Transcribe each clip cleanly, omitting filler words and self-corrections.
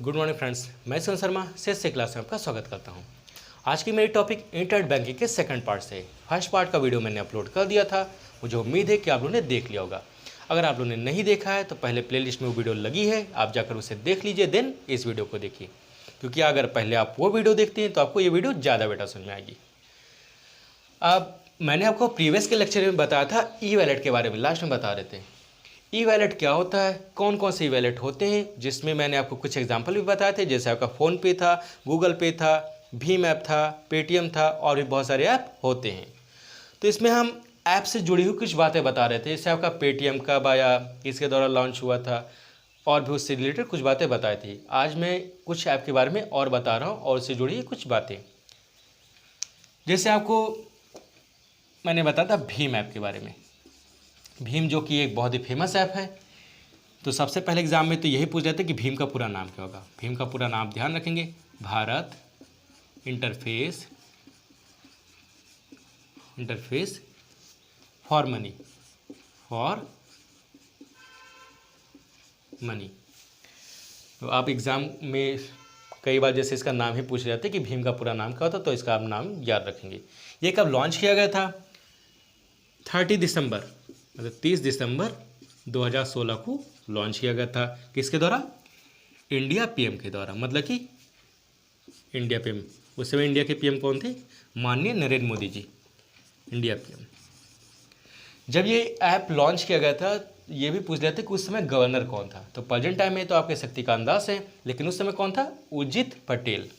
Good morning friends, मैं सुन शर्मा से class में आपका स्वागत करता हूं। आज की मेरी टॉपिक इंटरनेट बैंकिंग के सेकंड पार्ट से है। फर्स्ट पार्ट का वीडियो मैंने अपलोड कर दिया था, मुझे उम्मीद है कि आप लोगों ने देख लिया होगा। अगर आप लोगों ने नहीं देखा है तो पहले प्लेलिस्ट में वो वीडियो लगी है, आप जाकर उसे देख लीजिए, देन इस वीडियो को देखिए, क्योंकि अगर पहले आप वो वीडियो देखते हैं तो आपको ये वीडियो ज़्यादा बेटर समझ में आएगी। अब मैंने आपको प्रीवियस के लेक्चर में बताया था ई वैलेट के बारे में, लास्ट में बता रहे थे ई वैलेट क्या होता है, कौन कौन से ई वैलेट होते हैं, जिसमें मैंने आपको कुछ एग्जांपल भी बताए थे, जैसे आपका फ़ोनपे था, गूगल पे था, भीम ऐप था, पेटीएम था और भी बहुत सारे ऐप होते हैं। तो इसमें हम ऐप से जुड़ी हुई कुछ बातें बता रहे थे, जैसे आपका पेटीएम कब आया, किसके द्वारा लॉन्च हुआ था, और भी उससे रिलेटेड कुछ बातें बताई थी। आज मैं कुछ ऐप के बारे में और बता रहा हूँ और उससे जुड़ी हुई कुछ बातें। जैसे आपको मैंने बताया था भीम ऐप के बारे में। भीम जो कि एक बहुत ही फेमस ऐप है। तो सबसे पहले एग्जाम में तो यही पूछ रहे थे कि भीम का पूरा नाम क्या होगा। भीम का पूरा नाम ध्यान रखेंगे, भारत इंटरफेस फॉर मनी। तो आप एग्ज़ाम में कई बार जैसे इसका नाम ही पूछ रहे थे कि भीम का पूरा नाम क्या होता, तो इसका आप नाम याद रखेंगे। ये कब लॉन्च किया गया था? 30 दिसंबर मतलब 30 दिसंबर 2016 को लॉन्च किया गया था। किसके द्वारा? इंडिया पीएम के द्वारा, मतलब कि इंडिया पीएम। उस समय इंडिया के पीएम कौन थे? माननीय नरेंद्र मोदी जी, इंडिया पीएम। जब ये ऐप लॉन्च किया गया था, ये भी पूछ रहे थे कि उस समय गवर्नर कौन था। तो प्रेजेंट टाइम में तो आप कह सकते कांत दास है, लेकिन उस समय कौन था? उर्जित पटेल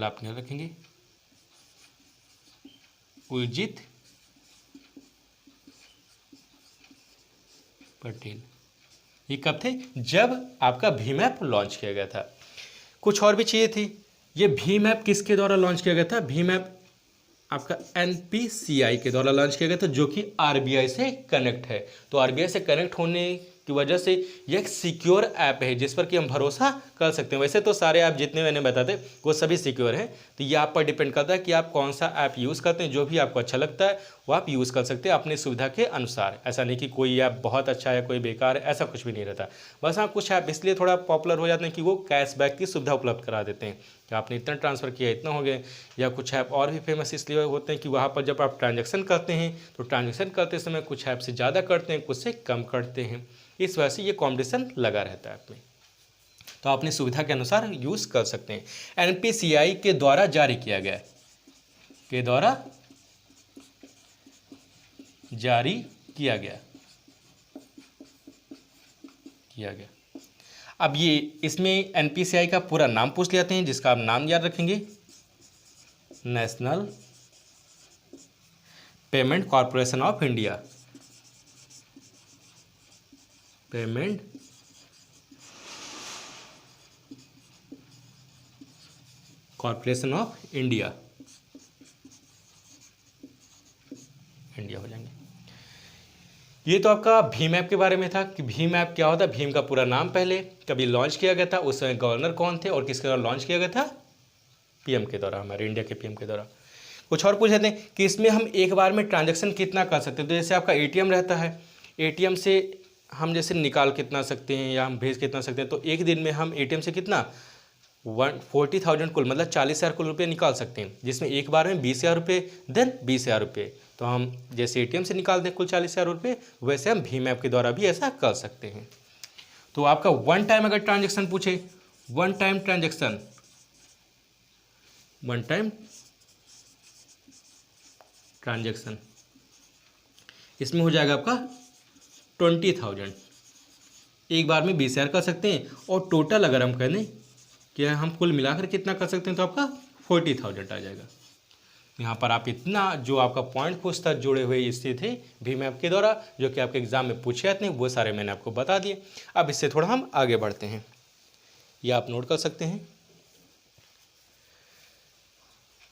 आप ध्यान रखेंगे, उर्जित पटेल। ये कब थे? जब आपका भीम ऐप लॉन्च किया गया था। कुछ और भी चीज़ें थी। ये भीम ऐप किसके द्वारा लॉन्च किया गया था? भीम ऐप आपका एनपीसीआई के द्वारा लॉन्च किया गया था, जो कि आरबीआई से कनेक्ट है। तो आरबीआई से कनेक्ट होने की वजह से ये एक सिक्योर ऐप है, जिस पर कि हम भरोसा कर सकते हैं। वैसे तो सारे ऐप जितने मैंने बताते वो सभी सिक्योर हैं। तो ये आप पर डिपेंड करता है कि आप कौन सा ऐप यूज़ करते हैं। जो भी आपको अच्छा लगता है वो आप यूज़ कर सकते हैं अपनी सुविधा के अनुसार। ऐसा नहीं कि कोई ऐप बहुत अच्छा है, कोई बेकार है, ऐसा कुछ भी नहीं रहता। बस हाँ, कुछ ऐप इसलिए थोड़ा पॉपुलर हो जाते हैं कि वो कैशबैक की सुविधा उपलब्ध करा देते हैं कि आपने इतना ट्रांसफ़र किया, इतना हो गया। या कुछ ऐप और भी फेमस इसलिए होते हैं कि वहाँ पर जब आप ट्रांजैक्शन करते हैं तो ट्रांजैक्शन करते समय कुछ ऐप से ज़्यादा करते हैं, कुछ से कम करते हैं। इस वजह से ये कॉम्पिटिशन लगा रहता है ऐप में। तो अपनी सुविधा के अनुसार यूज़ कर सकते हैं। एनपीसीआई के द्वारा जारी किया गया, के द्वारा जारी किया गया। अब ये इसमें एनपीसीआई का पूरा नाम पूछ लेते हैं, जिसका आप नाम याद रखेंगे, national payment corporation of India. Payment corporation of India हो जाएंगे। ये तो आपका भीम ऐप के बारे में था कि भीम ऐप क्या होता है। भीम का पूरा नाम पहले कभी लॉन्च किया गया था, उस समय गवर्नर कौन थे और किसके द्वारा लॉन्च किया गया था? पीएम के द्वारा, हमारे इंडिया के पीएम के द्वारा। कुछ और पूछ लेते हैं कि इसमें हम एक बार में ट्रांजैक्शन कितना कर सकते हैं। तो जैसे आपका एटीएम रहता है, एटीएम से हम जैसे निकाल कितना सकते हैं या हम भेज कितना सकते हैं। तो एक दिन में हम एटीएम से कितना 40,000 कुल, मतलब 40,000 कुल रुपये निकाल सकते हैं, जिसमें एक बार में 20,000 रुपये, देन 20,000 रुपये। तो हम जैसे एटीएम से निकालते हैं कुल 40,000 रुपये, वैसे हम भीम ऐप के द्वारा भी ऐसा कर सकते हैं। तो आपका वन टाइम अगर ट्रांजेक्शन पूछे, वन टाइम ट्रांजेक्शन इसमें हो जाएगा आपका 20,000। एक बार में 20,000 कर सकते हैं, और टोटल अगर हम कहें कि हम कुल मिलाकर कितना कर सकते हैं तो आपका 40,000 आ जाएगा। यहाँ पर आप इतना जो आपका पॉइंट पूछता जुड़े हुए स्थित थे भीम ऐप के द्वारा, जो कि आपके एग्जाम में पूछे जाते हैं, वो सारे मैंने आपको बता दिए। अब इससे थोड़ा हम आगे बढ़ते हैं, ये आप नोट कर सकते हैं।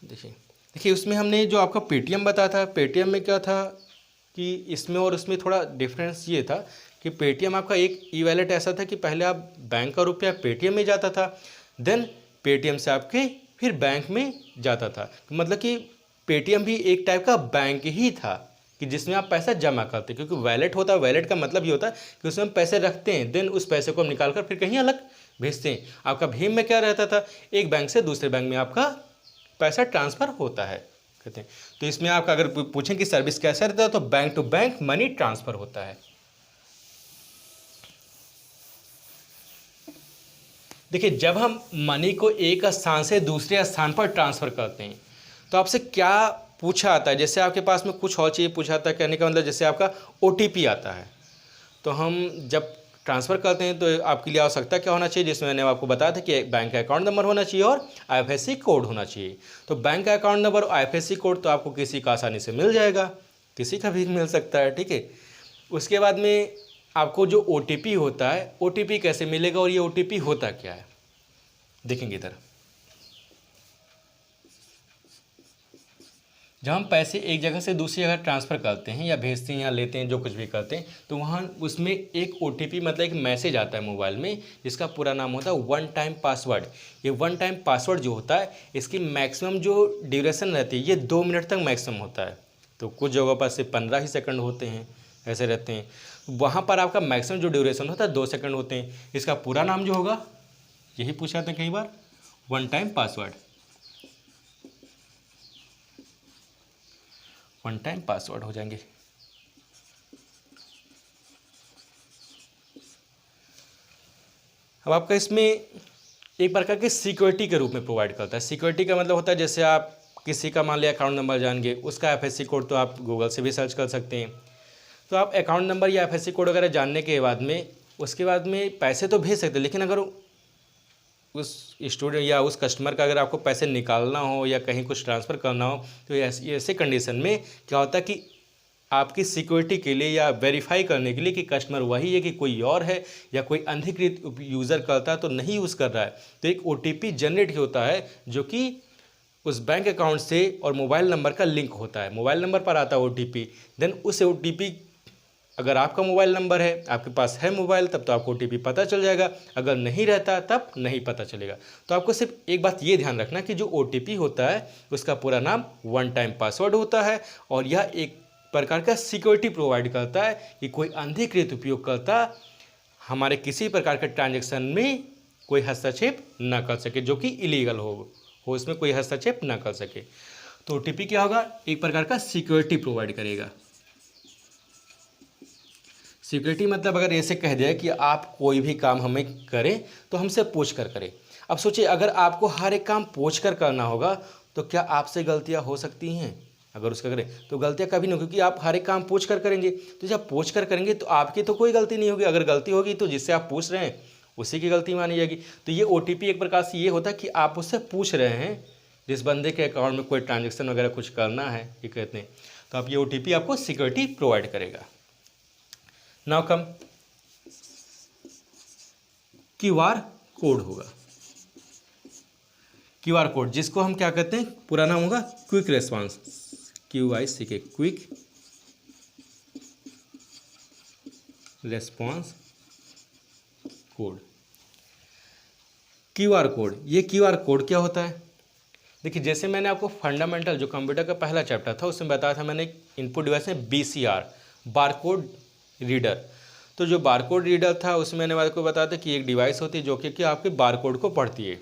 देखिए उसमें हमने जो आपका पेटीएम बताया था, पेटीएम में क्या था कि इसमें और उसमें थोड़ा डिफरेंस ये था कि पेटीएम आपका एक ई वैलेट ऐसा था कि पहले आप बैंक का रुपया पेटीएम में जाता था, देन पेटीएम से आपके फिर बैंक में जाता था। मतलब कि पेटीएम भी एक टाइप का बैंक ही था, कि जिसमें आप पैसा जमा करते हैं, क्योंकि वैलेट होता है, वैलेट का मतलब ये होता है कि उसमें हम पैसे रखते हैं, देन उस पैसे को हम निकाल कर फिर कहीं अलग भेजते हैं। आपका भीम में क्या रहता था, एक बैंक से दूसरे बैंक में आपका पैसा ट्रांसफ़र होता है कहते हैं। तो इसमें आपका अगर पूछें कि सर्विस कैसा रहता है, तो bank to bank money transfer होता है। देखिए, जब हम मनी को एक स्थान से दूसरे स्थान पर ट्रांसफ़र करते हैं तो आपसे क्या पूछा आता है, जैसे आपके पास में कुछ और चीज़ पूछा आता है, कहने का मतलब जैसे आपका OTP आता है। तो हम जब ट्रांसफ़र करते हैं तो आपके लिए आवश्यकता क्या होना चाहिए, जिसमें मैंने आपको बताया था कि बैंक का अकाउंट नंबर होना चाहिए और IFSC कोड होना चाहिए। तो बैंक का अकाउंट नंबर और IFSC कोड तो आपको किसी का आसानी से मिल जाएगा, किसी का भी मिल सकता है, ठीक है। उसके बाद में आपको जो OTP होता है, OTP कैसे मिलेगा और ये OTP होता क्या है, देखेंगे इधर। जब हम पैसे एक जगह से दूसरी जगह ट्रांसफ़र करते हैं या भेजते हैं या लेते हैं, जो कुछ भी करते हैं, तो वहाँ उसमें एक OTP मतलब एक मैसेज आता है मोबाइल में, जिसका पूरा नाम होता है वन टाइम पासवर्ड। ये वन टाइम पासवर्ड जो होता है, इसकी मैक्सिमम जो ड्यूरेशन रहती है ये 2 मिनट तक मैक्सिमम होता है। तो कुछ जगहों पर से 15 ही सेकंड होते हैं, ऐसे रहते हैं। वहाँ पर आपका मैक्सिमम जो ड्यूरेशन होता है 2 सेकंड होते हैं। इसका पूरा नाम जो होगा, यही पूछा था कई बार, one time password. One time password हो जाएंगे। अब आपका इसमें एक प्रकार के सिक्योरिटी के रूप में प्रोवाइड करता है। सिक्योरिटी का मतलब होता है जैसे आप किसी का मान लिया अकाउंट नंबर जान गए, उसका IFSC कोड तो आप गूगल से भी सर्च कर सकते हैं। तो आप अकाउंट नंबर या IFSC कोड वगैरह जानने के बाद में उसके बाद में पैसे तो भेज सकते हैं, लेकिन अगर उस स्टूडेंट या उस कस्टमर का अगर आपको पैसे निकालना हो या कहीं कुछ ट्रांसफ़र करना हो, तो ऐसे कंडीशन में क्या होता है कि आपकी सिक्योरिटी के लिए या वेरीफाई करने के लिए कि कस्टमर वही है कि कोई और है या कोई अनधिकृत यूज़र करता है तो नहीं यूज़ कर रहा है, तो एक OTP जनरेट होता है जो कि उस बैंक अकाउंट से और मोबाइल नंबर का लिंक होता है। मोबाइल नंबर पर आता है OTP, देन उस OTP, अगर आपका मोबाइल नंबर है, आपके पास है मोबाइल, तब तो आपको OTP पता चल जाएगा, अगर नहीं रहता तब नहीं पता चलेगा। तो आपको सिर्फ एक बात ये ध्यान रखना कि जो OTP होता है उसका पूरा नाम वन टाइम पासवर्ड होता है, और यह एक प्रकार का सिक्योरिटी प्रोवाइड करता है कि कोई अनधिकृत उपयोगकर्ता हमारे किसी प्रकार के ट्रांजेक्शन में कोई हस्तक्षेप ना कर सके, जो कि इलीगल हो इसमें कोई हस्तक्षेप ना कर सके। तो OTP क्या होगा, एक प्रकार का सिक्योरिटी प्रोवाइड करेगा। सिक्योरिटी मतलब अगर ऐसे कह दिया कि आप कोई भी काम हमें करें तो हमसे पूछ कर करें। अब सोचिए, अगर आपको हर एक काम पूछ कर करना होगा तो क्या आपसे गलतियां हो सकती हैं? अगर उसका करें तो गलतियां कभी नहीं, क्योंकि आप हर एक काम पूछ कर करेंगे। तो जब पूछ कर करेंगे तो आपकी तो कोई गलती नहीं होगी, अगर गलती होगी तो जिससे आप पूछ रहे हैं उसी की गलती मानी जाएगी। तो ये OTP एक प्रकार से ये होता है कि आप उससे पूछ रहे हैं, जिस बंदे के अकाउंट में कोई ट्रांजेक्शन वगैरह कुछ करना है, ये कहते हैं, तो आप ये OTP आपको सिक्योरिटी प्रोवाइड करेगा। नाउ कम QR कोड होगा। QR कोड जिसको हम क्या कहते हैं, पूरा नाम होगा quick response, QICK, quick response code. QR code, ये QR कोड क्या होता है? देखिए, जैसे मैंने आपको फंडामेंटल जो कंप्यूटर का पहला चैप्टर था उसमें बताया था मैंने, इनपुट डिवाइस में BCR, बारकोड रीडर। तो जो बारकोड रीडर था उसमें मैंने आपको बताया था कि एक डिवाइस होती है जो कि आपके बारकोड को पढ़ती है।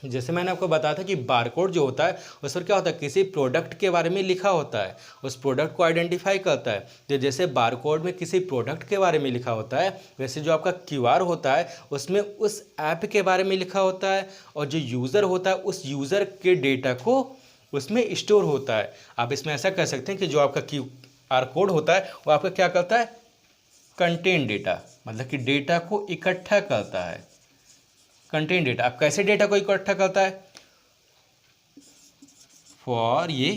जैसे मैंने आपको बताया था कि बारकोड जो होता है उस पर क्या होता है, किसी प्रोडक्ट के बारे में लिखा होता है, उस प्रोडक्ट को आइडेंटिफाई करता है। तो जैसे बारकोड में किसी प्रोडक्ट के बारे में लिखा होता है, वैसे जो आपका QR होता है उसमें उस ऐप के बारे में लिखा होता है, और जो यूज़र होता है उस यूज़र के डेटा को उसमें स्टोर होता है। आप इसमें ऐसा कह सकते हैं कि जो आपका QR कोड होता है वो आपका क्या करता है, कंटेंट डेटा, मतलब कि डेटा को इकट्ठा करता है। कंटेंट डेटा, अब कैसे डेटा को इकट्ठा करता है, फॉर ये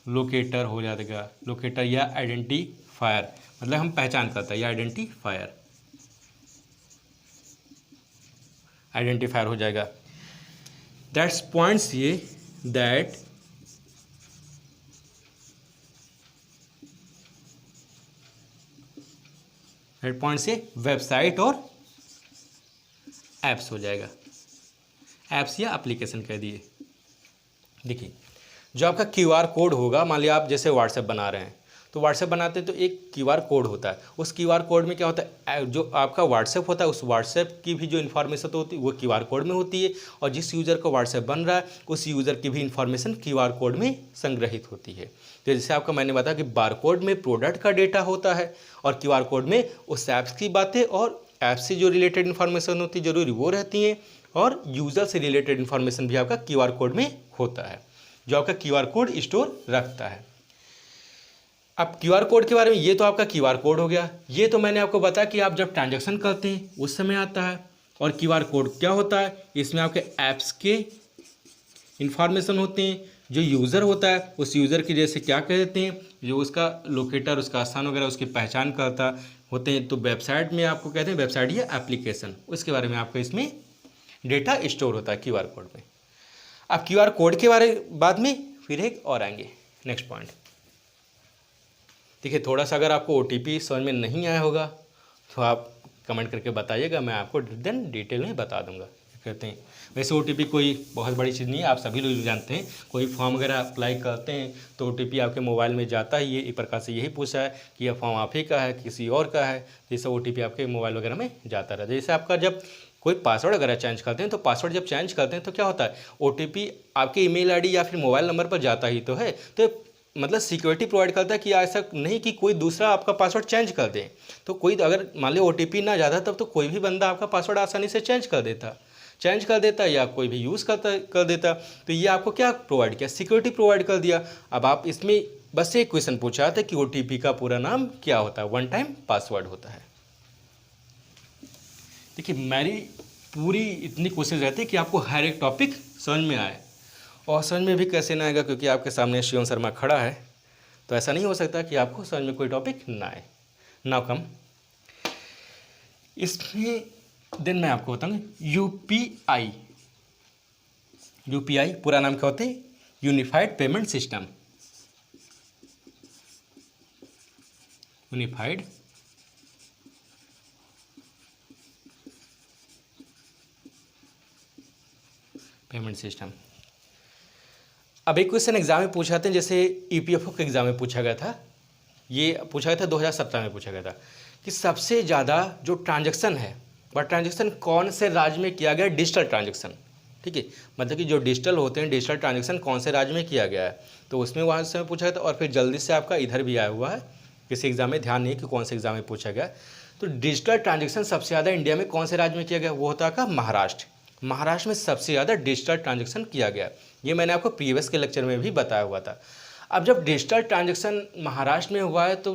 लोकेटर हो जाएगा, लोकेटर या आइडेंटिफायर, मतलब हम पहचान करता है, या आइडेंटिफायर हो जाएगा। दैट्स पॉइंट्स ये दैट पॉइंट से वेबसाइट और ऐप्स हो जाएगा, ऐप्स या एप्लीकेशन कह दिए। देखिए, जो आपका क्यूआर कोड होगा, मान लिया आप जैसे व्हाट्सएप बना रहे हैं, तो व्हाट्सएप बनाते हैं तो एक क्यूआर कोड होता है। उस क्यूआर कोड में क्या होता है, जो आपका व्हाट्सएप होता है उस व्हाट्सएप की भी जो इन्फॉर्मेशन होती है वो क्यूआर कोड में होती है, और जिस यूज़र को व्हाट्सएप बन रहा है उस यूज़र की भी इन्फॉर्मेशन क्यूआर कोड में संग्रहित होती है। तो जैसे आपका मैंने बताया कि बारकोड में प्रोडक्ट का डेटा होता है और क्यूआर कोड में उस ऐप्स की बातें और ऐप से जो रिलेटेड इन्फॉर्मेशन होती है जरूरी वो रहती हैं, और यूज़र से रिलेटेड इन्फॉर्मेशन भी आपका क्यूआर कोड में होता है, जो आपका क्यूआर कोड स्टोर रखता है। अब क्यूआर कोड के बारे में, ये तो आपका क्यूआर कोड हो गया। ये तो मैंने आपको बताया कि आप जब ट्रांजैक्शन करते हैं उस समय आता है। और क्यूआर कोड क्या होता है, इसमें आपके ऐप्स के इन्फॉर्मेशन होते हैं। जो यूज़र होता है उस यूज़र की जैसे क्या कहते हैं, जो उसका लोकेटर, उसका स्थान वगैरह उसकी पहचान करता होते हैं। तो वेबसाइट में आपको कहते हैं वेबसाइट या एप्लीकेशन, उसके बारे में आपको इसमें डेटा स्टोर होता है क्यूआर कोड में। अब क्यूआर कोड के बारे बाद में फिर एक और आएंगे नेक्स्ट पॉइंट। देखिए, थोड़ा सा अगर आपको ओटीपी समझ में नहीं आया होगा तो आप कमेंट करके बताइएगा, मैं आपको देन डिटेल में बता दूंगा। कहते हैं वैसे ओटीपी कोई बहुत बड़ी चीज़ नहीं है, आप सभी लोग जानते हैं। कोई फॉर्म वगैरह अप्लाई करते हैं तो ओटीपी आपके मोबाइल में जाता है। ये एक प्रकार से यही पूछा है कि यह फॉर्म आप ही का है किसी और का है, जैसे ओटीपी आपके मोबाइल वगैरह में जाता रहा। जैसे आपका जब कोई पासवर्ड वगैरह चेंज करते हैं तो पासवर्ड जब चेंज करते हैं तो क्या होता है, ओटीपी आपके ईमेल आईडी या फिर मोबाइल नंबर पर जाता ही तो है। तो मतलब सिक्योरिटी प्रोवाइड करता है कि ऐसा नहीं कि कोई दूसरा आपका पासवर्ड चेंज कर दे। तो कोई अगर मान लो ओटीपी ना जाता तब तो कोई भी बंदा आपका पासवर्ड आसानी से चेंज कर देता या कोई भी यूज़ कर देता। तो ये आपको क्या प्रोवाइड किया, सिक्योरिटी प्रोवाइड कर दिया। अब आप इसमें बस एक क्वेश्चन पूछा था कि ओटीपी का पूरा नाम क्या होता है, वन टाइम पासवर्ड होता है। देखिए, मेरी पूरी इतनी कोशिश रहती है कि आपको हर एक टॉपिक समझ में आए, और समझ में भी कैसे ना आएगा क्योंकि आपके सामने शिवम शर्मा खड़ा है, तो ऐसा नहीं हो सकता कि आपको समझ में कोई टॉपिक ना आए। नाउ कम इसमें देन मैं आपको बताऊंगा यूपीआई। यूपीआई पूरा नाम क्या होता है, unified payment system. Unified payment system. अब एक क्वेश्चन एग्जाम में पूछाते हैं, जैसे ईपीएफओ के एग्जाम में पूछा गया था, ये पूछा गया था 2017 में पूछा गया था कि सबसे ज़्यादा जो ट्रांजैक्शन है वह ट्रांजैक्शन कौन से राज्य में किया गया, डिजिटल ट्रांजैक्शन। ठीक है, मतलब कि जो डिजिटल होते हैं डिजिटल ट्रांजैक्शन कौन से राज्य में किया गया है, तो उसमें वहाँ से पूछा गया था। और फिर जल्दी से आपका इधर भी आया हुआ है, किसी एग्जाम में ध्यान नहीं कि कौन से एग्जाम में पूछा गया। तो डिजिटल ट्रांजैक्शन सबसे ज़्यादा इंडिया में कौन से राज्य में किया गया, वो होता है महाराष्ट्र। महाराष्ट्र में सबसे ज़्यादा डिजिटल ट्रांजैक्शन किया गया, ये मैंने आपको प्रीवियस के लेक्चर में भी बताया हुआ था। अब जब डिजिटल ट्रांजैक्शन महाराष्ट्र में हुआ है तो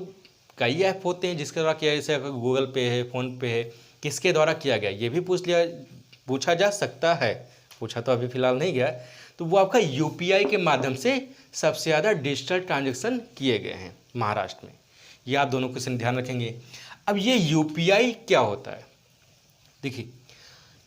कई ऐप होते हैं जिसके द्वारा किया, जैसे गूगल पे है, फ़ोन पे है, किसके द्वारा किया गया ये भी पूछा जा सकता है। पूछा तो अभी फ़िलहाल नहीं गया, तो वो आपका यूपीआई के माध्यम से सबसे ज़्यादा डिजिटल ट्रांजैक्शन किए गए हैं महाराष्ट्र में। ये आप दोनों क्वेश्चन ध्यान रखेंगे। अब ये यूपीआई क्या होता है, देखिए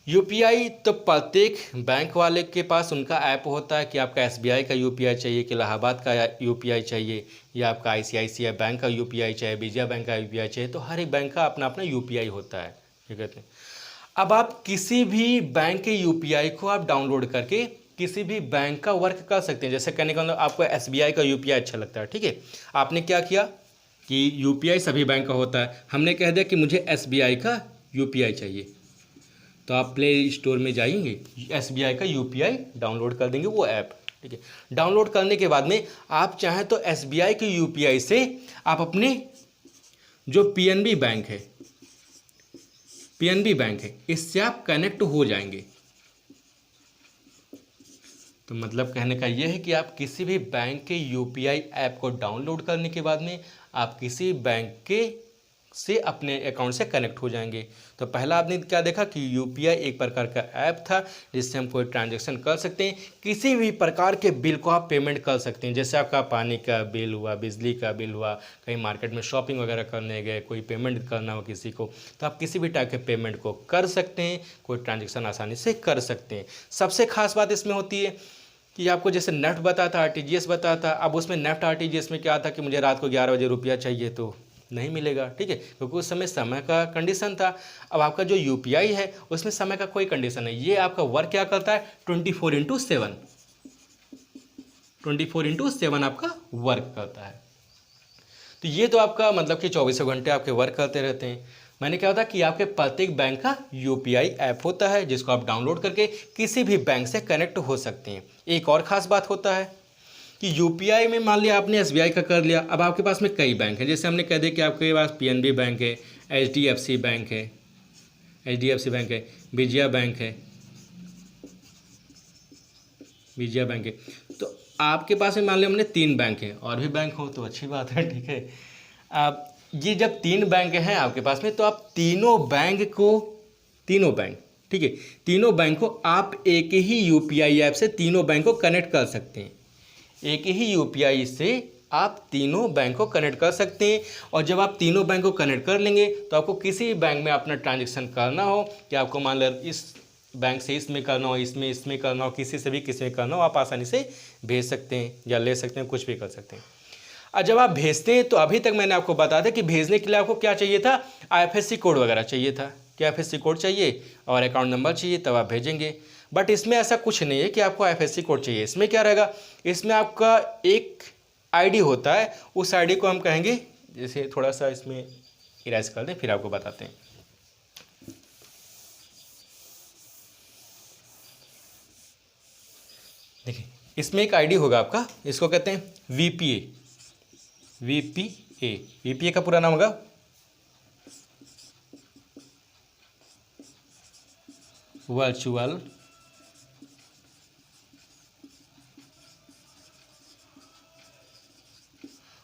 यूपीआई तो प्रत्येक बैंक वाले के पास उनका ऐप होता है कि आपका एसबीआई का यूपीआई चाहिए कि इलाहाबाद का यूपीआई चाहिए या आपका आईसीआईसीआई बैंक का यूपीआई चाहिए, विजया बैंक का यूपीआई चाहिए। तो हर एक बैंक का अपना अपना यूपीआई होता है, ठीक है। अब आप किसी भी बैंक के यूपीआई को आप डाउनलोड करके किसी भी बैंक का वर्क कर सकते हैं। जैसे कहने का मतलब आपको एसबीआई का यूपीआई अच्छा लगता है, ठीक है, आपने क्या किया कि यूपीआई सभी बैंक का होता है, हमने कह दिया कि मुझे एसबीआई का यूपीआई चाहिए, तो आप प्ले स्टोर में जाएंगे, एसबीआई का यूपीआई डाउनलोड कर देंगे वो ऐप, ठीक है। डाउनलोड करने के बाद में आप चाहें तो एसबीआई के यूपीआई से आप अपने जो पीएनबी बैंक है इससे आप कनेक्ट हो जाएंगे। तो मतलब कहने का यह है कि आप किसी भी बैंक के यूपीआई ऐप को डाउनलोड करने के बाद में आप किसी बैंक के से अपने अकाउंट से कनेक्ट हो जाएंगे। तो पहला आपने क्या देखा कि यूपीआई एक प्रकार का ऐप था जिससे हम कोई ट्रांजैक्शन कर सकते हैं, किसी भी प्रकार के बिल को आप पेमेंट कर सकते हैं। जैसे आपका पानी का बिल हुआ, बिजली का बिल हुआ, कहीं मार्केट में शॉपिंग वगैरह करने गए, कोई पेमेंट करना हो किसी को, तो आप किसी भी टाइप के पेमेंट को कर सकते हैं, कोई ट्रांजेक्शन आसानी से कर सकते हैं। सबसे खास बात इसमें होती है कि आपको जैसे नेफ्ट बताया था, आरटीजीएस बताया था। अब उसमें नेफ्ट आरटीजीएस में क्या था कि मुझे रात को 11 बजे रुपया चाहिए तो नहीं मिलेगा, ठीक है, क्योंकि उस समय का कंडीशन था। अब आपका जो यूपीआई है उसमें समय का कोई कंडीशन नहीं, ये आपका वर्क क्या करता है 24/7, 24/7 आपका वर्क करता है। तो ये तो आपका मतलब कि 24 घंटे आपके वर्क करते रहते हैं। मैंने क्या होता कि आपके प्रत्येक बैंक का यूपीआई ऐप होता है जिसको आप डाउनलोड करके किसी भी बैंक से कनेक्ट हो सकते हैं। एक और ख़ास बात होता है कि यूपीआई में मान लिया आपने एसबीआई का कर लिया, अब आपके पास में कई बैंक हैं। जैसे हमने कह दिया कि आपके पास पीएनबी बैंक है, एचडीएफसी बैंक है, विजया बैंक है, तो आपके पास में मान लिया हमने 3 बैंक हैं, और भी बैंक हो तो अच्छी बात है, ठीक है। आप ये जब 3 बैंक हैं आपके पास में, तो आप तीनों बैंक, ठीक है, तीनों बैंक को आप एक ही यूपीआई ऐप से तीनों बैंक को कनेक्ट कर सकते हैं। एक ही यूपीआई से आप तीनों बैंक को कनेक्ट कर सकते हैं। और जब आप तीनों बैंक को कनेक्ट कर लेंगे तो आपको किसी भी बैंक में अपना ट्रांजेक्शन करना हो, कि आपको मान लो इस बैंक से इसमें करना हो, इसमें करना हो, किसी से भी किसी में करना हो, आप आसानी से भेज सकते हैं या ले सकते हैं, कुछ भी कर सकते हैं। और जब आप भेजते हैं तो अभी तक मैंने आपको बता दिया कि भेजने के लिए आपको क्या चाहिए था, आईएफएससी कोड वगैरह चाहिए था, कि आईएफएससी कोड चाहिए और अकाउंट नंबर चाहिए, तब आप भेजेंगे। बट इसमें ऐसा कुछ नहीं है कि आपको आईएफएससी कोड चाहिए। इसमें क्या रहेगा, इसमें आपका एक आईडी होता है, उस आईडी को हम कहेंगे, जैसे थोड़ा सा इसमें इरेज कर दें फिर आपको बताते हैं। देखिए इसमें एक आईडी होगा आपका, इसको कहते हैं वीपीए का पूरा नाम होगा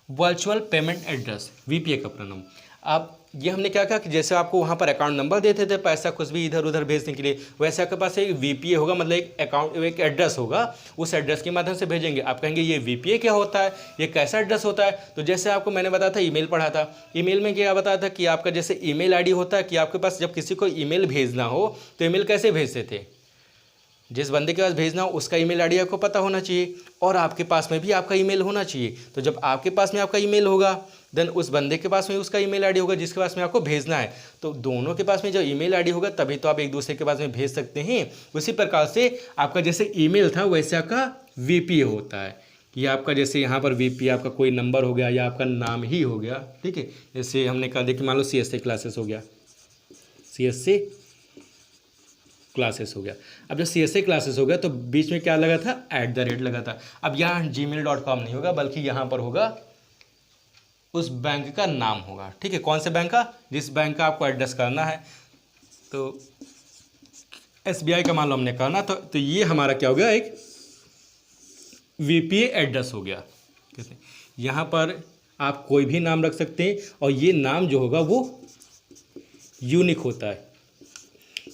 वर्चुअल पेमेंट एड्रेस, वीपीए का पूरा नाम। आप ये हमने क्या कहा कि जैसे आपको वहाँ पर अकाउंट नंबर देते थे पैसा कुछ भी इधर उधर भेजने के लिए, वैसे आपके पास एक वीपीए होगा, मतलब एक अकाउंट, एक एड्रेस होगा, उस एड्रेस के माध्यम से भेजेंगे। आप कहेंगे ये वीपीए क्या होता है, ये कैसा एड्रेस होता है। तो जैसे आपको मैंने बताया था, ईमेल पढ़ा था, ईमेल में क्या बताया था कि आपका जैसे ईमेल आईडी होता है, कि आपके पास जब किसी को ईमेल भेजना हो तो ईमेल कैसे भेजते थे, जिस बंदे के पास भेजना हो उसका ईमेल आईडी आपको पता होना चाहिए, और आपके पास में भी आपका ईमेल होना चाहिए। तो जब आपके पास में आपका ईमेल होगा, देन उस बंदे के पास में उसका ईमेल आईडी होगा जिसके पास में आपको भेजना है। तो दोनों के पास में जब ईमेल आईडी होगा तभी तो आप एक दूसरे के पास में भेज सकते हैं। उसी प्रकार से आपका जैसे ईमेल था वैसे आपका वीपीए होता है, कि आपका जैसे यहाँ पर वीपीए आपका कोई नंबर हो गया या आपका नाम ही हो गया, ठीक है। जैसे हमने कहा देखिए मान लो सीएसए क्लासेस हो गया, सीएसए क्लासेस हो गया। अब जब सीएसए क्लासेस हो गया तो बीच में क्या लगा था, @ लगा था। अब यहाँ gmail.com नहीं होगा, बल्कि यहाँ पर होगा उस बैंक का नाम होगा, ठीक है। कौन से बैंक का, जिस बैंक का आपको एड्रेस करना है। तो एसबीआई का मान लो हमने करना, तो ये हमारा क्या हो गया, एक वीपीए एड्रेस हो गया। यहाँ पर आप कोई भी नाम रख सकते हैं, और ये नाम जो होगा वो यूनिक होता है।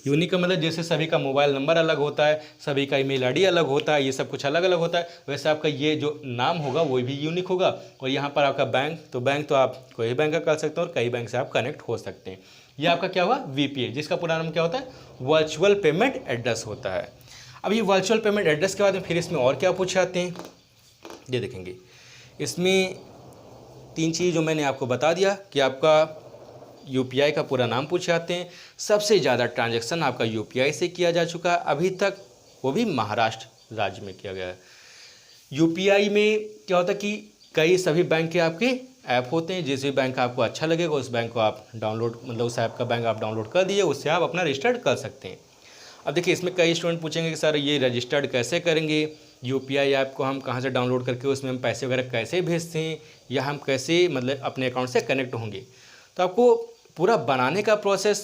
यूनिक का मतलब जैसे सभी का मोबाइल नंबर अलग होता है, सभी का ईमेल आईडी अलग होता है, ये सब कुछ अलग अलग होता है, वैसे आपका ये जो नाम होगा वो भी यूनिक होगा। और यहाँ पर आपका बैंक तो आप कोई बैंक का कर सकते हैं और कई बैंक से आप कनेक्ट हो सकते हैं। ये आपका क्या हुआ, वीपीए, जिसका पूरा नाम क्या होता है, वर्चुअल पेमेंट एड्रेस होता है। अब ये वर्चुअल पेमेंट एड्रेस के बाद में फिर इसमें और क्या पूछे जाते हैं, ये देखेंगे। इसमें 3 चीज़ जो मैंने आपको बता दिया, कि आपका यूपीआई का पूरा नाम पूछे जाते हैं। सबसे ज़्यादा ट्रांजैक्शन आपका यूपीआई से किया जा चुका है अभी तक, वो भी महाराष्ट्र राज्य में किया गया है। यूपीआई में क्या होता है कि कई सभी बैंक के आपके ऐप होते हैं, जिस भी बैंक का आपको अच्छा लगेगा उस बैंक को आप डाउनलोड, मतलब उस ऐप का बैंक आप डाउनलोड कर दिए, उससे आप अपना रजिस्टर्ड कर सकते हैं। अब देखिए इसमें कई स्टूडेंट पूछेंगे कि सर ये रजिस्टर्ड कैसे करेंगे, यूपीआई ऐप को हम कहाँ से डाउनलोड करके उसमें हम पैसे वगैरह कैसे भेजते हैं, या हम कैसे मतलब अपने अकाउंट से कनेक्ट होंगे। तो आपको पूरा बनाने का प्रोसेस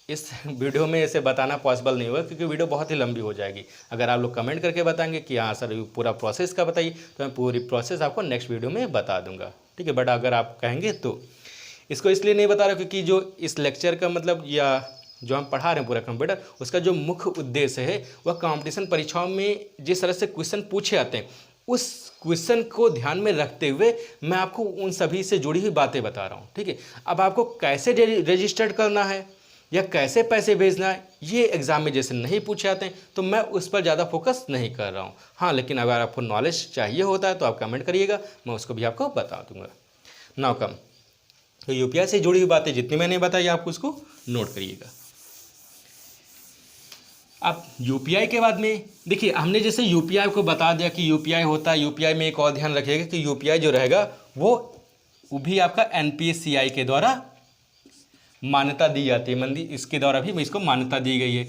इस वीडियो में ऐसे बताना पॉसिबल नहीं होगा, क्योंकि वीडियो बहुत ही लंबी हो जाएगी। अगर आप लोग कमेंट करके बताएंगे कि हाँ सर पूरा प्रोसेस का बताइए, तो मैं पूरी प्रोसेस आपको नेक्स्ट वीडियो में बता दूंगा, ठीक है। बट अगर आप कहेंगे तो इसको इसलिए नहीं बता रहा क्योंकि जो इस लेक्चर का मतलब या जो हम पढ़ा रहे हैं पूरा कंप्यूटर, उसका जो मुख्य उद्देश्य है वह कंपटीशन परीक्षाओं में जिस तरह से क्वेश्चन पूछे जाते हैं उस क्वेश्चन को ध्यान में रखते हुए मैं आपको उन सभी से जुड़ी हुई बातें बता रहा हूँ, ठीक है। अब आपको कैसे रजिस्टर्ड करना है या कैसे पैसे भेजना है, ये एग्ज़ाम में जैसे नहीं पूछे जाते हैं, तो मैं उस पर ज़्यादा फोकस नहीं कर रहा हूँ। हाँ, लेकिन अगर आपको नॉलेज चाहिए होता है तो आप कमेंट करिएगा, मैं उसको भी आपको बता दूंगा। नाउ कम, तो यूपीआई से जुड़ी हुई बातें जितनी मैंने बताई आप उसको नोट करिएगा। अब यूपीआई के बाद में देखिए, हमने जैसे यूपीआई को बता दिया कि यूपीआई होता है। यूपीआई में एक और ध्यान रखिएगा कि यूपीआई जो रहेगा वो भी आपका एनपीसीआई के द्वारा मान्यता दी जाती है। मंदी इसके द्वारा भी इसको मान्यता दी गई है,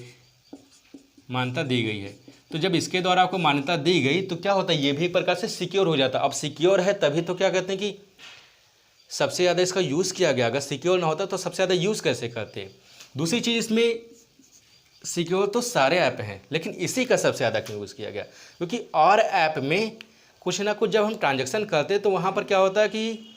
मान्यता दी गई है। तो जब इसके द्वारा आपको मान्यता दी गई तो क्या होता है, ये भी एक प्रकार से सिक्योर हो जाता है। अब सिक्योर है तभी तो क्या कहते हैं कि सबसे ज़्यादा इसका यूज़ किया गया। अगर सिक्योर ना होता तो सबसे ज़्यादा यूज़ कैसे करते। दूसरी चीज़, इसमें सिक्योर तो सारे ऐप हैं, लेकिन इसी का सबसे ज़्यादा क्यों यूज़ किया गया, क्योंकि और ऐप में कुछ ना कुछ जब हम ट्रांजैक्शन करते हैं तो वहाँ पर क्या होता है कि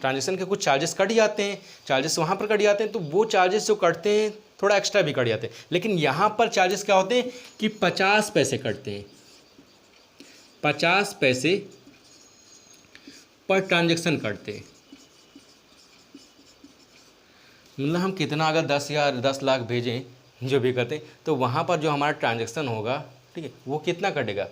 ट्रांजैक्शन के कुछ चार्जेस कट जाते हैं, चार्जेस वहाँ पर कट जाते हैं। तो वो चार्जेस जो कटते हैं थोड़ा एक्स्ट्रा भी कट जाते हैं। लेकिन यहाँ पर चार्जेस क्या होते हैं कि 50 पैसे कटते हैं, 50 पैसे पर ट्रांजैक्शन कटते हैं। मतलब हम कितना अगर 10 या 10 लाख भेजें जो भी करते तो वहाँ पर जो हमारा ट्रांजैक्शन होगा, ठीक है, वो कितना कटेगा,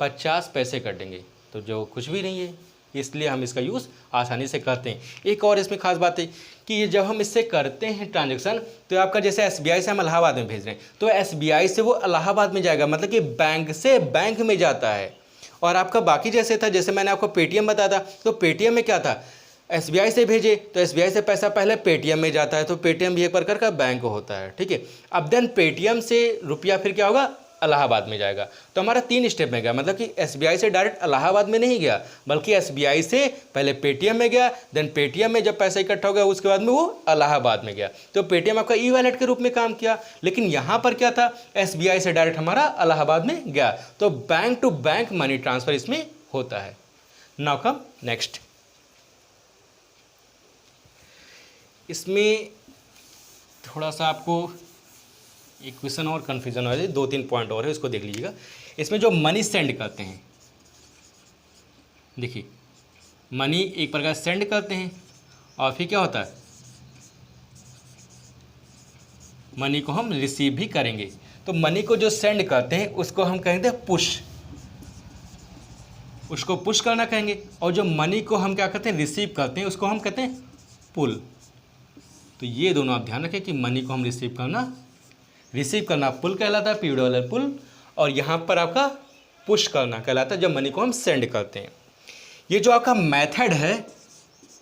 50 पैसे कटेंगे। तो जो कुछ भी नहीं है, इसलिए हम इसका यूज़ आसानी से करते हैं। एक और इसमें खास बात है कि ये जब हम इससे करते हैं ट्रांजैक्शन, तो आपका जैसे एसबीआई से हम इलाहाबाद में भेज रहे हैं तो एसबीआई से वो इलाहाबाद में जाएगा, मतलब कि बैंक से बैंक में जाता है। और आपका बाकी जैसे था, जैसे मैंने आपको पेटीएम बताया था, तो पेटीएम में क्या था, एसबीआई से भेजे तो एसबीआई से पैसा पहले पेटीएम में जाता है, तो पेटीएम भी एक प्रकार का बैंक होता है, ठीक है। अब देन पेटीएम से रुपया फिर क्या होगा, इलाहाबाद में जाएगा। तो हमारा 3 स्टेप में गया, मतलब कि एसबीआई से डायरेक्ट इलाहाबाद में नहीं गया, बल्कि एसबीआई से पहले पेटीएम में गया, देन पेटीएम में जब पैसा इकट्ठा हो गया उसके बाद में वो इलाहाबाद में गया। तो पेटीएम आपका ई वॉलेट के रूप में काम किया। लेकिन यहाँ पर क्या था, एसबीआई से डायरेक्ट हमारा इलाहाबाद में गया। तो bank to bank money transfer इसमें होता है। Now come next. इसमें थोड़ा सा आपको एक क्वेश्चन और कन्फ्यूजन हो जाए, 2-3 पॉइंट और है, इसको देख लीजिएगा। इसमें जो मनी सेंड करते हैं, देखिए मनी एक प्रकार सेंड करते हैं और फिर क्या होता है, मनी को हम रिसीव भी करेंगे। तो मनी को जो सेंड करते हैं उसको हम कहेंगे पुश, उसको पुश करना कहेंगे। और जो मनी को हम क्या करते हैं, रिसीव करते हैं, उसको हम कहते हैं पुल। तो ये दोनों आप ध्यान रखें कि मनी को हम रिसीव करना पुल कहलाता है, पीडब्ल्यूआर पुल। और यहाँ पर आपका पुश करना कहलाता है जब मनी को हम सेंड करते हैं। ये जो आपका मेथड है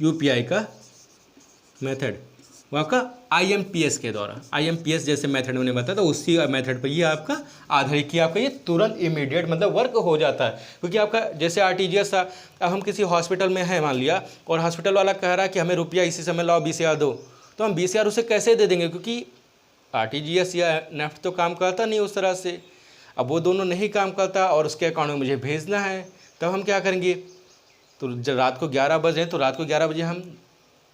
यूपीआई का मेथड, वो आपका आईएमपीएस के द्वारा, आईएमपीएस जैसे मेथड मैंने बताया था उसी मेथड पर ये आपका आधारित किया, आपका ये तुरंत इमीडिएट मतलब वर्क हो जाता है। क्योंकि आपका जैसे आरटीजीएस था, अब हम किसी हॉस्पिटल में हैं मान लिया, और हॉस्पिटल वाला कह रहा है कि हमें रुपया इसी समय लाओ 20,000 दो, तो हम 20,000 उसे कैसे दे देंगे, क्योंकि आरटीजीएस या नेफ्ट तो काम करता नहीं उस तरह से। अब वो दोनों नहीं काम करता और उसके अकाउंट में मुझे भेजना है, तब हम क्या करेंगे, तो जब रात को 11 बजे तो रात को 11 बजे हम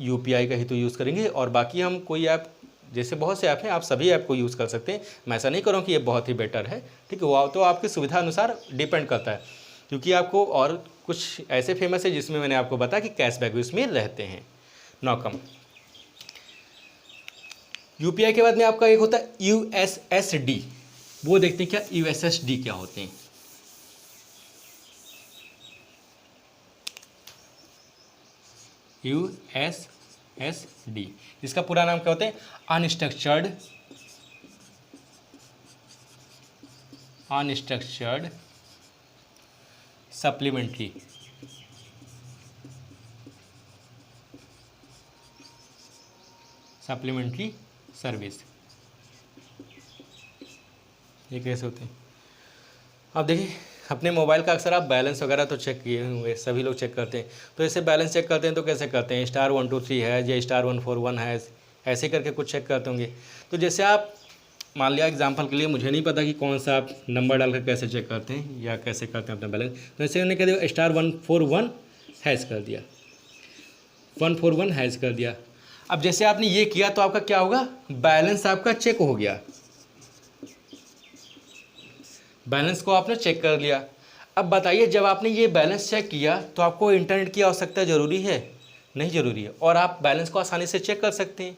यूपीआई का ही तो यूज़ करेंगे। और बाकी हम कोई ऐप, जैसे बहुत से ऐप हैं, आप सभी ऐप को यूज़ कर सकते हैं। मैं ऐसा नहीं करूँ कि ये बहुत ही बेटर है, ठीक है, वो तो आपकी सुविधा अनुसार डिपेंड करता है। क्योंकि आपको और कुछ ऐसे फेमस है जिसमें मैंने आपको बताया कि कैशबैक भी उसमें रहते हैं। नॉकम यूपीआई के बाद में आपका एक होता है यूएसएसडी। वो देखते हैं क्या यूएसएसडी क्या होते हैं। यूएसएसडी इसका पूरा नाम क्या होता है, अनस्ट्रक्चर्ड सप्लीमेंट्री सर्विस। ये कैसे होते हैं, अब देखिए अपने मोबाइल का अक्सर आप बैलेंस वगैरह तो चेक किए होंगे, सभी लोग चेक करते हैं। तो ऐसे बैलेंस चेक करते हैं तो कैसे करते हैं, *123 है या *141 है, ऐसे करके कुछ चेक करते होंगे। तो जैसे आप मान लिया एग्जांपल के लिए, मुझे नहीं पता कि कौन सा आप नंबर डालकर कैसे चेक करते हैं या कैसे करते हैं अपना बैलेंस। तो ऐसे मैंने कह दिया *141 हैश कर दिया, 141 हैश कर दिया। अब जैसे आपने ये किया तो आपका क्या होगा, बैलेंस आपका चेक हो गया, बैलेंस को आपने चेक कर लिया। अब बताइए जब आपने ये बैलेंस चेक किया तो आपको इंटरनेट की आवश्यकता ज़रूरी है, नहीं ज़रूरी है, और आप बैलेंस को आसानी से चेक कर सकते हैं।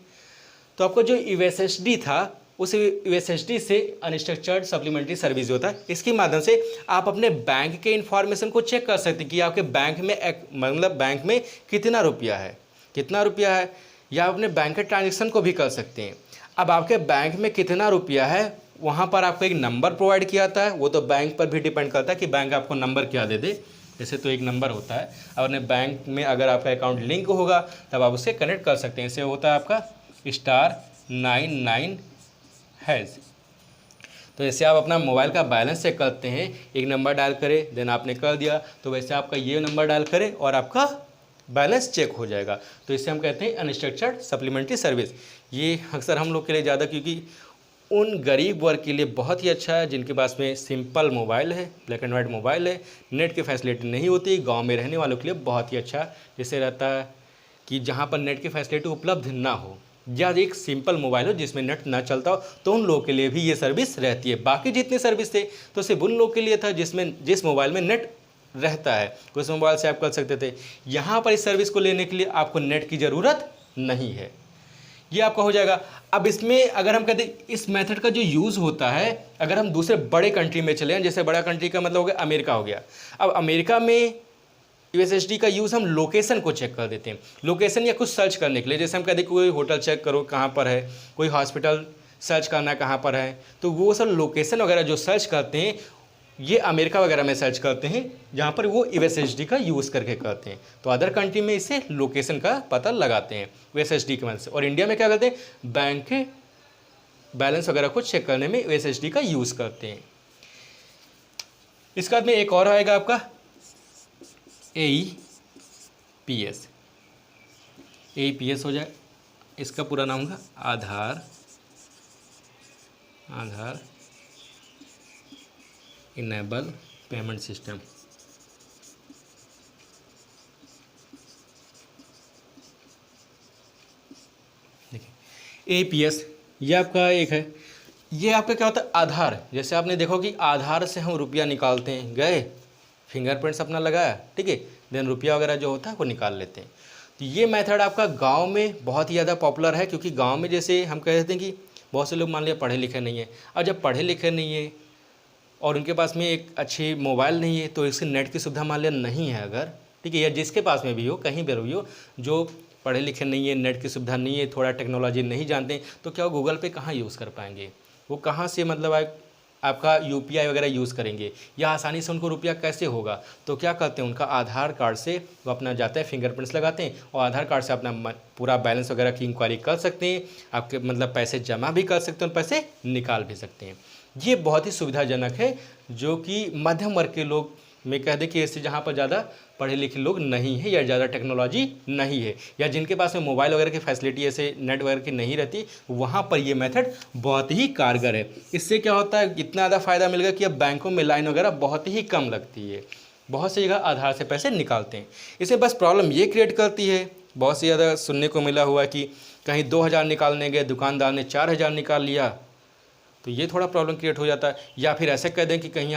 तो आपको जो यूएसएसडी था, उस यूएसएसडी से अनस्ट्रक्चर्ड सप्लीमेंट्री सर्विस होता है, इसके माध्यम से आप अपने बैंक के इन्फॉर्मेशन को चेक कर सकते हैं कि आपके बैंक में मतलब बैंक में कितना रुपया है, या अपने बैंक के ट्रांजेक्शन को भी कर सकते हैं। अब आपके बैंक में कितना रुपया है वहाँ पर आपको एक नंबर प्रोवाइड किया जाता है, वो तो बैंक पर भी डिपेंड करता है कि बैंक आपको नंबर क्या दे दे। जैसे तो एक नंबर होता है, और अपने बैंक में अगर आपका अकाउंट लिंक होगा तब आप उससे कनेक्ट कर सकते हैं। इसे होता है आपका *99#। तो जैसे आप अपना मोबाइल का बैलेंस चेक करते हैं, एक नंबर डायल करें, देन आपने कर दिया, तो वैसे आपका ये नंबर डायल करें और आपका बैलेंस चेक हो जाएगा। तो इसे हम कहते हैं अनस्ट्रक्चर्ड सप्लीमेंट्री सर्विस। ये अक्सर हम लोग के लिए ज़्यादा, क्योंकि उन गरीब वर्ग के लिए बहुत ही अच्छा है जिनके पास में सिंपल मोबाइल है, ब्लैक एंड वाइट मोबाइल है, नेट की फैसिलिटी नहीं होती। गांव में रहने वालों के लिए बहुत ही अच्छा जैसे रहता है कि जहां पर नेट की फैसिलिटी उपलब्ध ना हो या एक सिंपल मोबाइल हो जिसमें नेट ना चलता हो, तो उन लोगों के लिए भी ये सर्विस रहती है। बाकी जितनी सर्विस थे तो सिर्फ उन लोगों के लिए था जिस मोबाइल में नेट रहता है, उस मोबाइल से आप कर सकते थे। यहाँ पर इस सर्विस को लेने के लिए आपको नेट की ज़रूरत नहीं है, ये आपका हो जाएगा। अब इसमें अगर हम कहते हैं इस मेथड का जो यूज़ होता है, अगर हम दूसरे बड़े कंट्री में चले, जैसे बड़ा कंट्री का मतलब हो गया अमेरिका हो गया। अब अमेरिका में यूएसएसडी का यूज़ हम लोकेशन को चेक कर देते हैं, लोकेशन या कुछ सर्च करने के लिए। जैसे हम कहते हैं कोई होटल चेक करो कहाँ पर है, कोई हॉस्पिटल सर्च करना है कहाँ पर है, तो वो सब लोकेशन वगैरह जो सर्च करते हैं ये अमेरिका वगैरह में सर्च करते हैं, जहाँ पर वो यूएसएसडी का यूज़ करके करते हैं। तो अदर कंट्री में इसे लोकेशन का पता लगाते हैं यूएसएसडी की मदद से। और इंडिया में क्या करते हैं, बैंक के बैलेंस वगैरह को चेक करने में यूएसएसडी का यूज़ करते हैं। इसके बाद में एक और आएगा आपका AEPS। AEPS हो जाए, इसका पूरा नाम होगा आधार इनेबल पेमेंट सिस्टम। देखिए AEPS ये आपका एक है, ये आपका क्या होता है आधार। जैसे आपने देखो कि आधार से हम रुपया निकालते हैं, गए फिंगरप्रिंट्स अपना लगाया, ठीक है, देन रुपया वगैरह जो होता है वो निकाल लेते हैं। तो ये मेथड आपका गांव में बहुत ही ज़्यादा पॉपुलर है, क्योंकि गांव में जैसे हम कहते हैं कि बहुत से लोग मान लिया पढ़े लिखे नहीं है, और जब पढ़े लिखे नहीं है और उनके पास में एक अच्छी मोबाइल नहीं है, तो इससे नेट की सुविधा मान लिया नहीं है अगर, ठीक है, या जिसके पास में भी हो, कहीं पर भी हो, जो पढ़े लिखे नहीं है, नेट की सुविधा नहीं है, थोड़ा टेक्नोलॉजी नहीं जानते, तो क्या वो गूगल पे कहाँ यूज़ कर पाएंगे, वो कहाँ से मतलब आपका UPI वगैरह यूज़ करेंगे, या आसानी से उनको रुपया कैसे होगा। तो क्या करते हैं, उनका आधार कार्ड से वो अपना जाते हैं, फिंगरप्रिंट्स लगाते हैं और आधार कार्ड से अपना पूरा बैलेंस वगैरह की इंक्वायरी कर सकते हैं, आपके मतलब पैसे जमा भी कर सकते हैं और पैसे निकाल भी सकते हैं। ये बहुत ही सुविधाजनक है, जो कि मध्यम वर्ग के लोग में कह दें कि ऐसे जहाँ पर ज़्यादा पढ़े लिखे लोग नहीं है या ज़्यादा टेक्नोलॉजी नहीं है, या जिनके पास में मोबाइल वगैरह की फैसिलिटी ऐसे नेट वगैरह की नहीं रहती, वहाँ पर ये मेथड बहुत ही कारगर है। इससे क्या होता है, इतना ज़्यादा फ़ायदा मिलेगा कि अब बैंकों में लाइन वगैरह बहुत ही कम लगती है, बहुत सी जगह आधार से पैसे निकालते हैं। इसे बस प्रॉब्लम ये क्रिएट करती है, बहुत सी ज़्यादा सुनने को मिला हुआ कि कहीं 2000 निकालने गए, दुकानदार ने 4000 निकाल लिया, तो ये थोड़ा प्रॉब्लम क्रिएट हो जाता है। या फिर ऐसे कह दें कि कहीं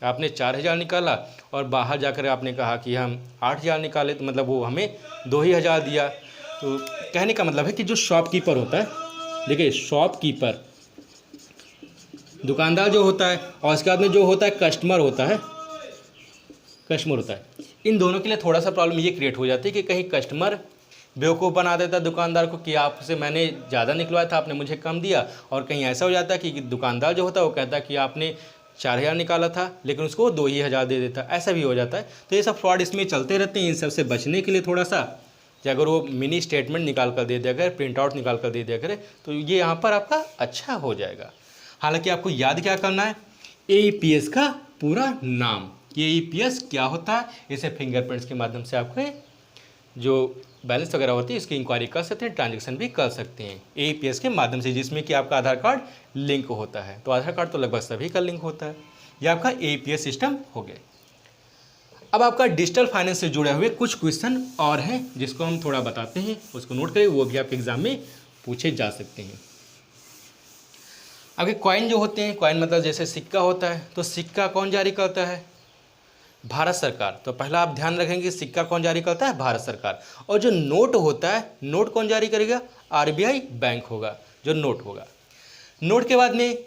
आपने 4000 निकाला और बाहर जाकर आपने कहा कि हम 8000 निकाले, तो मतलब वो हमें 2000 दिया। तो कहने का मतलब है कि जो शॉपकीपर होता है, देखिए शॉपकीपर, दुकानदार जो होता है, और उसके बाद में जो होता है कस्टमर होता है, इन दोनों के लिए थोड़ा सा प्रॉब्लम ये क्रिएट हो जाती है कि कहीं कस्टमर बेवकूफ़ बना देता है दुकानदार को कि आपसे मैंने ज़्यादा निकलवाया था, आपने मुझे कम दिया, और कहीं ऐसा हो जाता है कि दुकानदार जो होता है वो कहता है कि आपने 4000 निकाला था लेकिन उसको 2000 दे देता, ऐसा भी हो जाता है। तो ये सब फ्रॉड इसमें चलते रहते हैं। इन सब से बचने के लिए थोड़ा सा कि अगर वो मिनी स्टेटमेंट निकाल कर दे दिया करे, प्रिंट आउट निकाल कर दे दिया करे, तो ये यहाँ पर आपका अच्छा हो जाएगा। हालांकि आपको याद क्या करना है, AEPS का पूरा नाम, AEPS क्या होता है, इसे फिंगरप्रिंट्स के माध्यम से आपके जो बैलेंस वगैरह होती है इसकी इंक्वायरी कर सकते हैं, ट्रांजेक्शन भी कर सकते हैं AEPS के माध्यम से, जिसमें कि आपका आधार कार्ड लिंक होता है। तो आधार कार्ड तो लगभग सभी का लिंक होता है। यह आपका AEPS सिस्टम हो गया। अब आपका डिजिटल फाइनेंस से जुड़े हुए कुछ क्वेश्चन और हैं जिसको हम थोड़ा बताते हैं, उसको नोट करें, वो भी आपके एग्जाम में पूछे जा सकते हैं। आगे कॉइन जो होते हैं, कॉइन मतलब जैसे सिक्का होता है, तो सिक्का कौन जारी करता है, भारत सरकार। तो पहला आप ध्यान रखेंगे सिक्का कौन जारी करता है, भारत सरकार। और जो नोट होता है, नोट कौन जारी करेगा, RBI बैंक होगा जो नोट होगा। नोट के बाद में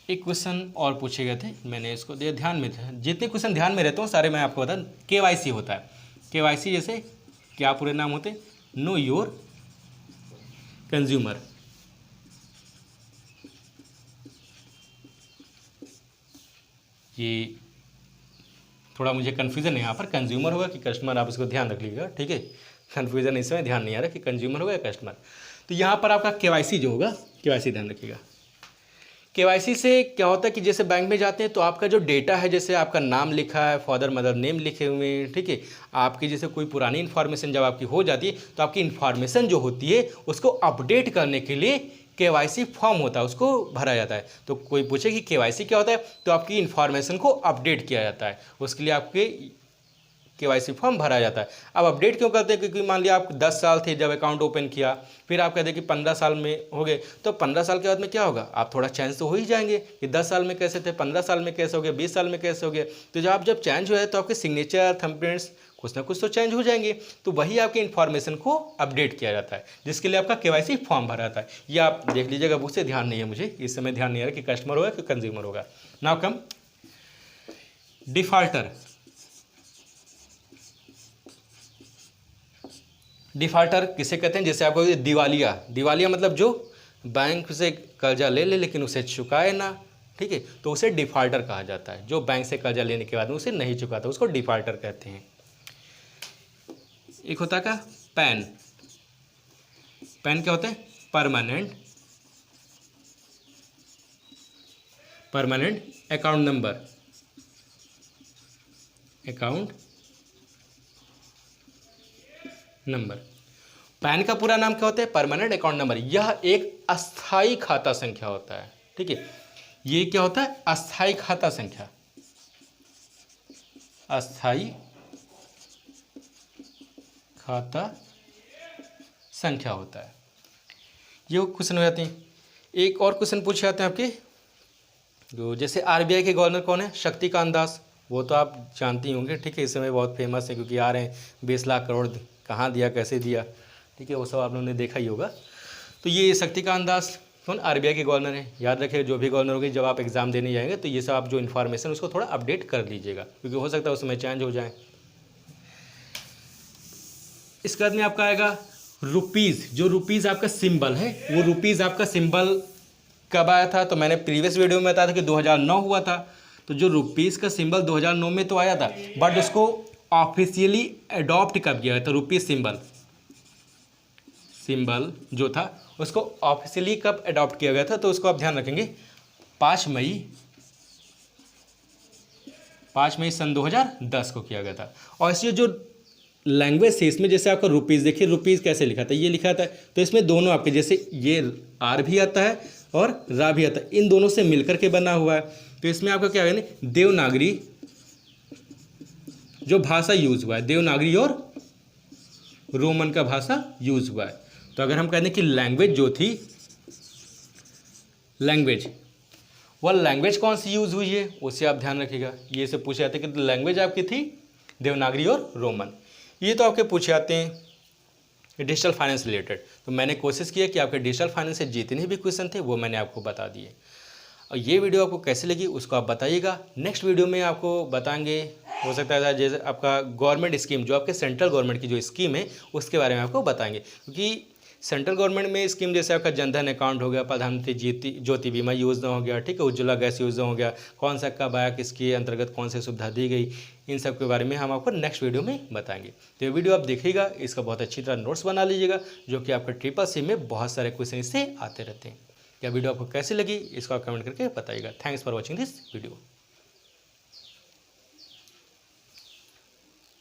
एक क्वेश्चन और पूछे गए थे, मैंने इसको दिया ध्यान में था, जितने क्वेश्चन ध्यान में रहते हो सारे मैं आपको बता। KYC होता है, KYC जैसे क्या पूरे नाम होते हैं, नो योर कंज्यूमर, ये थोड़ा मुझे कन्फ्यूज़न है यहाँ पर, कंज्यूमर होगा कि कस्टमर, आप इसको ध्यान रख लीजिएगा, ठीक है। कन्फ्यूज़न इस समय ध्यान नहीं आ रहा कि कंज्यूमर होगा या कस्टमर। तो यहाँ पर आपका केवाईसी जो होगा, केवाईसी ध्यान रखिएगा। केवाईसी से क्या होता है कि जैसे बैंक में जाते हैं तो आपका जो डेटा है, जैसे आपका नाम लिखा है, फादर मदर नेम लिखे हुए हैं, ठीक है, आपकी जैसे कोई पुरानी इन्फॉर्मेशन जब आपकी हो जाती है तो आपकी इन्फॉर्मेशन जो होती है उसको अपडेट करने के लिए केवाईसी फॉर्म होता है, उसको भरा जाता है। तो कोई पूछे कि केवाईसी क्या होता है, तो आपकी इन्फॉर्मेशन को अपडेट किया जाता है, उसके लिए आपके केवाईसी फॉर्म भरा जाता है। अब अपडेट क्यों करते हैं, क्योंकि मान लिया आप 10 साल थे जब अकाउंट ओपन किया, फिर आप कहते हैं कि 15 साल में हो गए, तो 15 साल के बाद में क्या होगा, आप थोड़ा चेंज तो हो ही जाएंगे कि 10 साल में कैसे थे, 15 साल में कैसे हो गए, 20 साल में कैसे हो गए। तो जब चेंज हुआ है तो आपके सिग्नेचर, थंबप्रिंट्स कुछ ना कुछ तो चेंज हो जाएंगे। तो वही आपके इन्फॉर्मेशन को अपडेट किया जाता है, जिसके लिए आपका केवाईसी फॉर्म भरा जाता है। ये आप देख लीजिएगा, बुक से ध्यान नहीं है मुझे इस समय, ध्यान नहीं आ रहा कि कस्टमर होगा कि कंज्यूमर होगा। Now come defaulter. डिफॉल्टर किसे कहते हैं, जैसे आपको दिवालिया, दिवालिया मतलब जो बैंक से कर्जा ले लेकिन उसे चुकाए ना, ठीक है, तो उसे डिफॉल्टर कहा जाता है। जो बैंक से कर्जा लेने के बाद में उसे नहीं चुकाता उसको डिफॉल्टर कहते हैं। एक होता है पैन। पैन क्या होता है, permanent account number, account number. Pan का पूरा नाम क्या होता है, परमानेंट अकाउंट नंबर। यह एक अस्थाई खाता संख्या होता है, ठीक है। ये क्या होता है, अस्थाई खाता संख्या, अस्थाई खाता संख्या होता है। ये क्वेश्चन हो जाते हैं। एक और क्वेश्चन पूछे जाते हैं आपके, जो जैसे आरबीआई के गवर्नर कौन है, शक्तिकांत दास, वो तो आप जानती होंगे, ठीक है, इस समय बहुत फेमस है क्योंकि आ रहे हैं 20 लाख करोड़ कहाँ दिया, कैसे दिया, ठीक है, वो सब आप लोगों ने देखा ही होगा। तो ये शक्तिकांत दास कौन, आरबीआई के गवर्नर है। याद रखिए, जो भी गवर्नर होगी जब आप एग्जाम देने जाएंगे तो ये सब आप जो इन्फॉर्मेशन उसको थोड़ा अपडेट कर लीजिएगा, क्योंकि हो सकता है उसमें चेंज हो जाए। इसके बाद में आपका आएगा रुपीज़। जो रुपीज़ आपका सिंबल है, वो रुपीज़ आपका सिंबल कब आया था, तो मैंने प्रीवियस वीडियो में बताया था कि 2009 हुआ था। तो जो रुपीज़ का सिंबल 2009 में तो आया था, बट उसको ऑफिशियली अडॉप्ट कब किया था, रुपीज़ सिंबल जो था उसको ऑफिशियली कब अडॉप्ट किया गया था, तो उसको आप ध्यान रखेंगे 5 मई सन 2010 को किया गया था। और इसलिए जो लैंग्वेज से इसमें, जैसे आपका रुपीज़, देखिए रुपीज़ कैसे लिखा था, ये लिखा था, तो इसमें दोनों आपके जैसे ये आर भी आता है और रा भी आता है, इन दोनों से मिलकर के बना हुआ है। तो इसमें आपका क्या है, देवनागरी जो भाषा यूज हुआ है, देवनागरी और रोमन का भाषा यूज हुआ है। तो अगर हम कहते हैं कि लैंग्वेज जो थी, लैंग्वेज, वह लैंग्वेज कौन सी यूज हुई है उससे आप ध्यान रखिएगा। ये से पूछे जाते हैं कि लैंग्वेज आपकी थी देवनागरी और रोमन। ये तो आपके पूछे जाते हैं डिजिटल फाइनेंस रिलेटेड। तो मैंने कोशिश की है कि आपके डिजिटल फाइनेंस से जितने भी क्वेश्चन थे वो मैंने आपको बता दिए। और ये वीडियो आपको कैसे लगी उसको आप बताइएगा। नेक्स्ट वीडियो में आपको बताएंगे, हो सकता है जैसे आपका गवर्नमेंट स्कीम, जो आपके सेंट्रल गवर्नमेंट की जो स्कीम है उसके बारे में आपको बताएंगे। क्योंकि सेंट्रल गवर्नमेंट में स्कीम जैसे आपका जनधन अकाउंट हो गया, प्रधानमंत्री ज्योति बीमा योजना हो गया, ठीक है, उज्ज्वला गैस योजना हो गया, कौन सा कब आया, किसके अंतर्गत कौन सी सुविधा दी गई, इन सब के बारे में हम आपको नेक्स्ट वीडियो में बताएंगे। तो ये वीडियो आप देखिएगा, इसका बहुत अच्छी तरह नोट्स बना लीजिएगा, जो कि आपका ट्रिपल-सी में बहुत सारे क्वेश्चन इससे आते रहते हैं। क्या वीडियो आपको कैसी लगी इसको आप कमेंट करके बताइएगा। Thanks for watching this video.